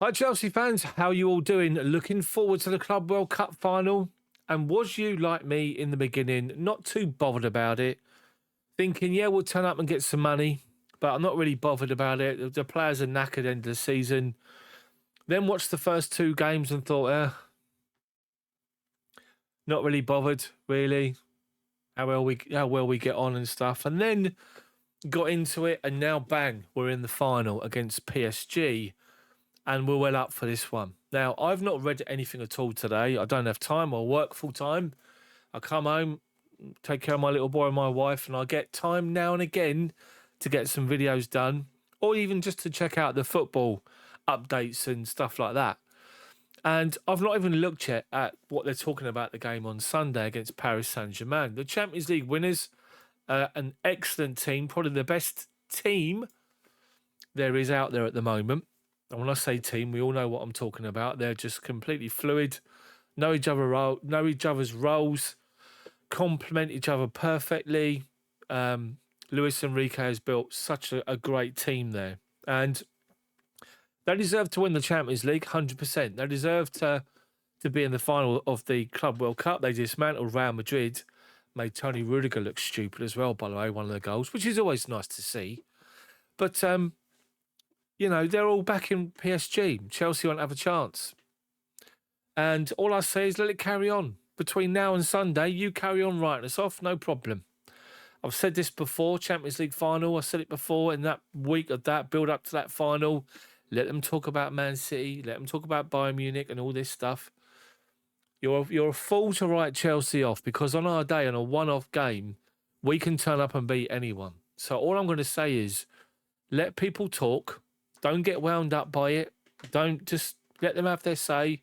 Hi, Chelsea fans. How are you all doing? Looking forward to the Club World Cup final? And was you, like me in the beginning, not too bothered about it? Thinking, yeah, we'll turn up and get some money, but I'm not really bothered about it. The players are knackered end of the season. Then watched the first two games and thought, not really bothered, really. How well we get on and stuff. And then got into it, and now bang, we're in the final against PSG. And we're well up for this one. Now, I've not read anything at all today. I don't have time. I work full time. I come home, take care of my little boy and my wife, and I get time now and again to get some videos done, or even just to check out the football updates and stuff like that. And I've not even looked yet at what they're talking about the game on Sunday against Paris Saint-Germain. The Champions League winners, an excellent team, probably the best team there is out there at the moment. And when I say team, we all know what I'm talking about. They're just completely fluid, know each other's roles, complement each other perfectly. Luis Enrique has built such a great team there, and they deserve to win the Champions League 100%. They deserve to be in the final of the Club World Cup. They dismantled Real Madrid, made Tony Rudiger look stupid as well, by the way, one of the goals, which is always nice to see. But they're all back in PSG. Chelsea won't have a chance. And all I say is let it carry on. Between now and Sunday, you carry on writing us off, no problem. I've said this before, Champions League final. I said it before in that week of that, build up to that final. Let them talk about Man City. Let them talk about Bayern Munich and all this stuff. You're a fool to write Chelsea off, because on our day, on a one-off game, we can turn up and beat anyone. So all I'm going to say is let people talk. Don't get wound up by it. Don't just let them have their say.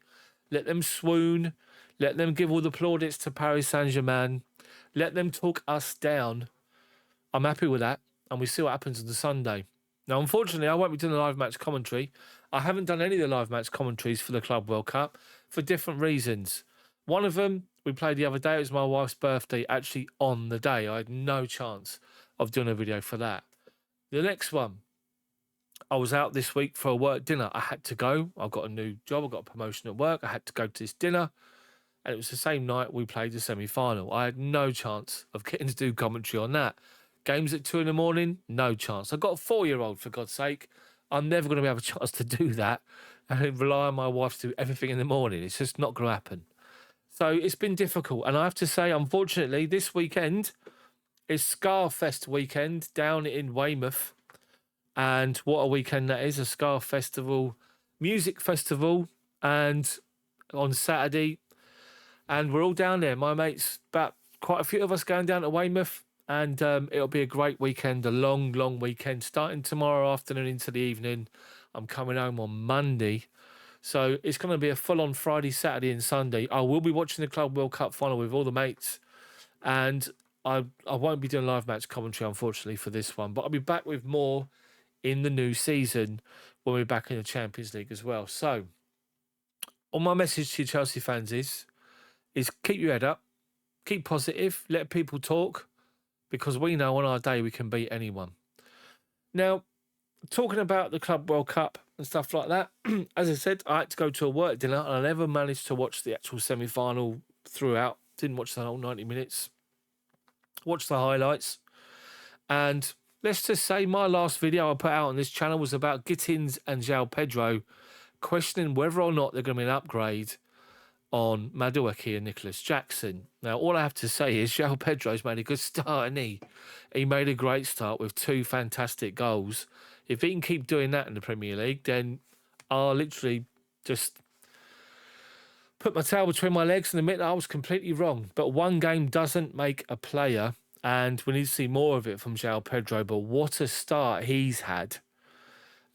Let them swoon. Let them give all the plaudits to Paris Saint-Germain. Let them talk us down. I'm happy with that. And we see what happens on the Sunday. Now, unfortunately, I won't be doing the live match commentary. I haven't done any of the live match commentaries for the Club World Cup for different reasons. One of them, we played the other day. It was my wife's birthday, actually on the day. I had no chance of doing a video for that. The next one, I was out this week for a work dinner. I had to go. I got a new job. I got a promotion at work. I had to go to this dinner. And it was the same night we played the semi-final. I had no chance of getting to do commentary on that. Games at 2 a.m, no chance. I've got a 4-year-old, for God's sake. I'm never going to have a chance to do that and rely on my wife to do everything in the morning. It's just not going to happen. So it's been difficult. And I have to say, unfortunately, this weekend is Scarfest weekend down in Weymouth. And what a weekend that is, a Scar Festival, music festival, and on Saturday. And we're all down there. My mates, about quite a few of us going down to Weymouth. And it'll be a great weekend, a long, long weekend, starting tomorrow afternoon into the evening. I'm coming home on Monday. So it's going to be a full-on Friday, Saturday and Sunday. I will be watching the Club World Cup final with all the mates. And I won't be doing live match commentary, unfortunately, for this one. But I'll be back with more in the new season when we're back in the Champions League as well. So, all my message to you Chelsea fans is keep your head up, keep positive, let people talk, because we know on our day we can beat anyone. Now, talking about the Club World Cup and stuff like that, as I said, I had to go to a work dinner and I never managed to watch the actual semi-final throughout. Didn't watch the whole 90 minutes. Watched the highlights. And let's just say my last video I put out on this channel was about Gittins and Joao Pedro, questioning whether or not they're going to be an upgrade on Madueke and Nicolas Jackson. Now, all I have to say is Joao Pedro's made a good start, and he made a great start with 2 fantastic goals. If he can keep doing that in the Premier League, then I'll literally just put my tail between my legs and admit that I was completely wrong. But one game doesn't make a player, and we need to see more of it from Joao Pedro. But what a start he's had.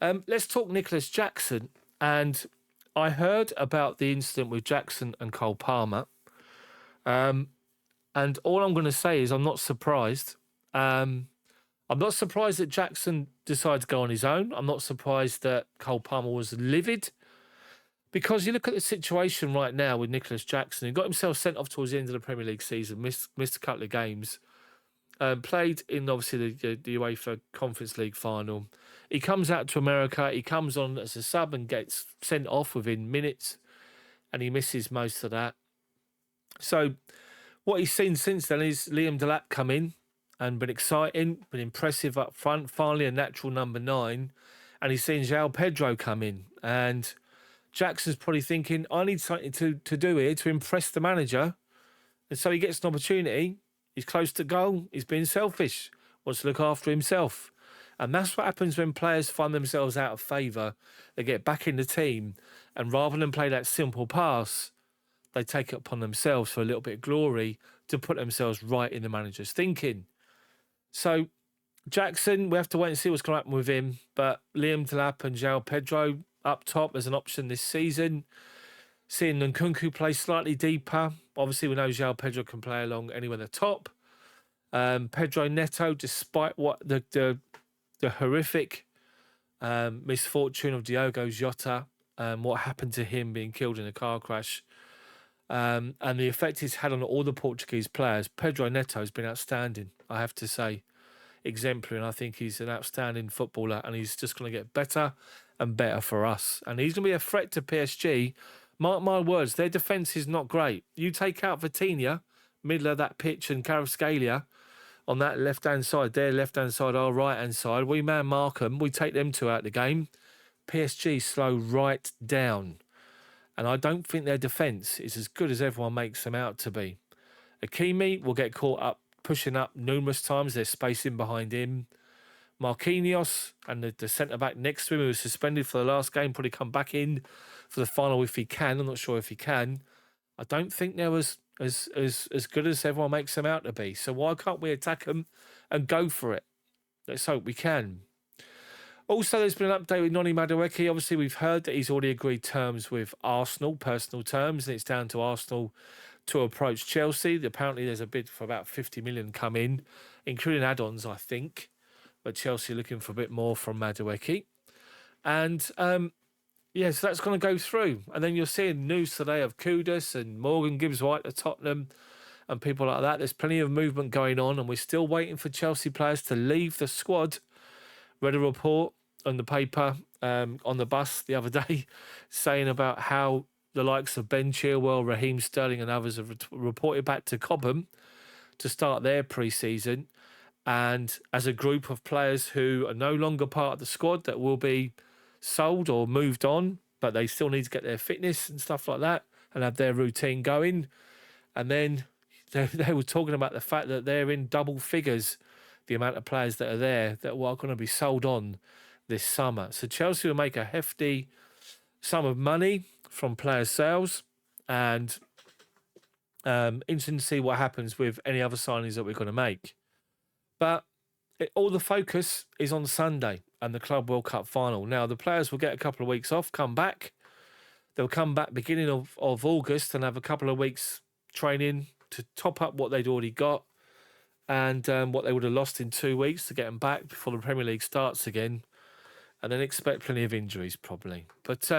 Let's talk Nicolas Jackson. And I heard about the incident with Jackson and Cole Palmer. And all I'm going to say is I'm not surprised. I'm not surprised that Jackson decided to go on his own. I'm not surprised that Cole Palmer was livid. Because you look at the situation right now with Nicolas Jackson, he got himself sent off towards the end of the Premier League season, missed a couple of games. played in obviously the UEFA Conference League final. He comes out to America. He comes on as a sub and gets sent off within minutes, and he misses most of that. So what he's seen since then is Liam Delap come in and been exciting, been impressive up front. Finally, a natural number 9, and he's seen Joao Pedro come in, and Jackson's probably thinking, I need something to do here to impress the manager. And so he gets an opportunity. He's close to goal. He's being selfish. Wants to look after himself. And that's what happens when players find themselves out of favour. They get back in the team. And rather than play that simple pass, they take it upon themselves for a little bit of glory to put themselves right in the manager's thinking. So Jackson, we have to wait and see what's going to happen with him. But Liam Delap and Joao Pedro up top as an option this season. Seeing Nkunku play slightly deeper. Obviously, we know Joao Pedro can play along anywhere at the top. Pedro Neto, despite what the horrific misfortune of Diogo Jota, what happened to him being killed in a car crash, and the effect he's had on all the Portuguese players, Pedro Neto has been outstanding, I have to say. Exemplary, and I think he's an outstanding footballer, and he's just going to get better and better for us. And he's going to be a threat to PSG. Mark my words, their defence is not great. You take out Vitinha, middle of that pitch, and Kvaratskhelia on that left-hand side, their left-hand side, our right-hand side. We man mark them. We take them two out of the game. PSG slow right down. And I don't think their defence is as good as everyone makes them out to be. Hakimi will get caught up, pushing up numerous times. There's space in behind him. Marquinhos and the centre-back next to him, who was suspended for the last game, probably come back in for the final if he can. I'm not sure if he can. I don't think they're as good as everyone makes them out to be. So why can't we attack them and go for it? Let's hope we can. Also, there's been an update with Noni Madueke. Obviously, we've heard that he's already agreed terms with Arsenal, personal terms, and it's down to Arsenal to approach Chelsea. Apparently, there's a bid for about 50 million come in, including add-ons, I think. But Chelsea are looking for a bit more from Madueke. And, so that's going to go through. And then you're seeing news today of Kudus and Morgan Gibbs-White at Tottenham and people like that. There's plenty of movement going on, and we're still waiting for Chelsea players to leave the squad. Read a report on the paper on the bus the other day saying about how the likes of Ben Chilwell, Raheem Sterling and others have reported back to Cobham to start their pre-season, and as a group of players who are no longer part of the squad that will be sold or moved on, but they still need to get their fitness and stuff like that and have their routine going. And then they were talking about the fact that they're in double figures, the amount of players that are there that are going to be sold on this summer. So Chelsea will make a hefty sum of money from player sales, and interesting to see what happens with any other signings that we're going to make. But all the focus is on Sunday and the Club World Cup final. Now, the players will get a couple of weeks off, come back. They'll come back beginning of August and have a couple of weeks training to top up what they'd already got and what they would have lost in 2 weeks to get them back before the Premier League starts again. And then expect plenty of injuries, probably. But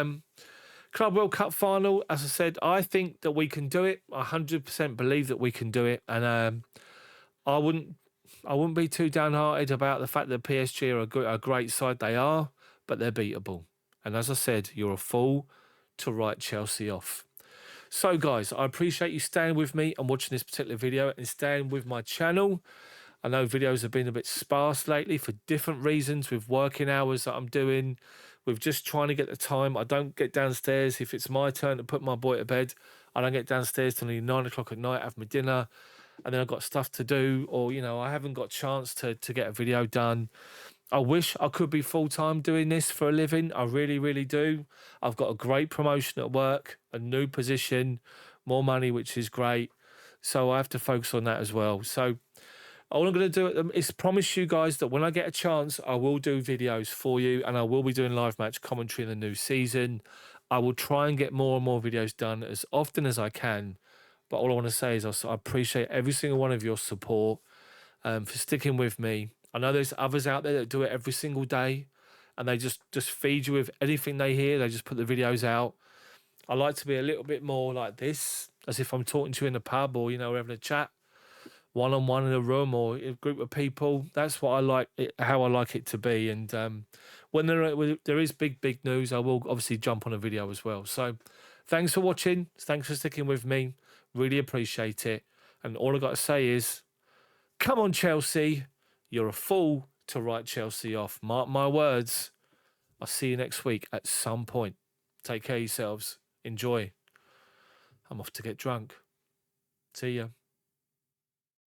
Club World Cup final, as I said, I think that we can do it. I 100% believe that we can do it. And I wouldn't be too downhearted about the fact that PSG are a great side. They are, but they're beatable. And as I said, you're a fool to write Chelsea off. So, guys, I appreciate you staying with me and watching this particular video and staying with my channel. I know videos have been a bit sparse lately for different reasons, with working hours that I'm doing, with just trying to get the time. I don't get downstairs. If it's my turn to put my boy to bed, I don't get downstairs till 9 o'clock at night, have my dinner, and then I've got stuff to do, or, I haven't got a chance to get a video done. I wish I could be full-time doing this for a living. I really, really do. I've got a great promotion at work, a new position, more money, which is great. So I have to focus on that as well. So all I'm going to do is promise you guys that when I get a chance, I will do videos for you, and I will be doing live match commentary in the new season. I will try and get more and more videos done as often as I can. But all I want to say is I appreciate every single one of your support for sticking with me. I know there's others out there that do it every single day, and they just feed you with anything they hear. They just put the videos out. I like to be a little bit more like this, as if I'm talking to you in a pub or, we're having a chat. one-on-one in a room or a group of people. That's what I like, how I like it to be. And when there is big news, I will obviously jump on a video as well. So thanks for watching. Thanks for sticking with me. Really appreciate it. And all I got to say is, come on, Chelsea. You're a fool to write Chelsea off. Mark my words. I'll see you next week at some point. Take care of yourselves. Enjoy. I'm off to get drunk. See ya.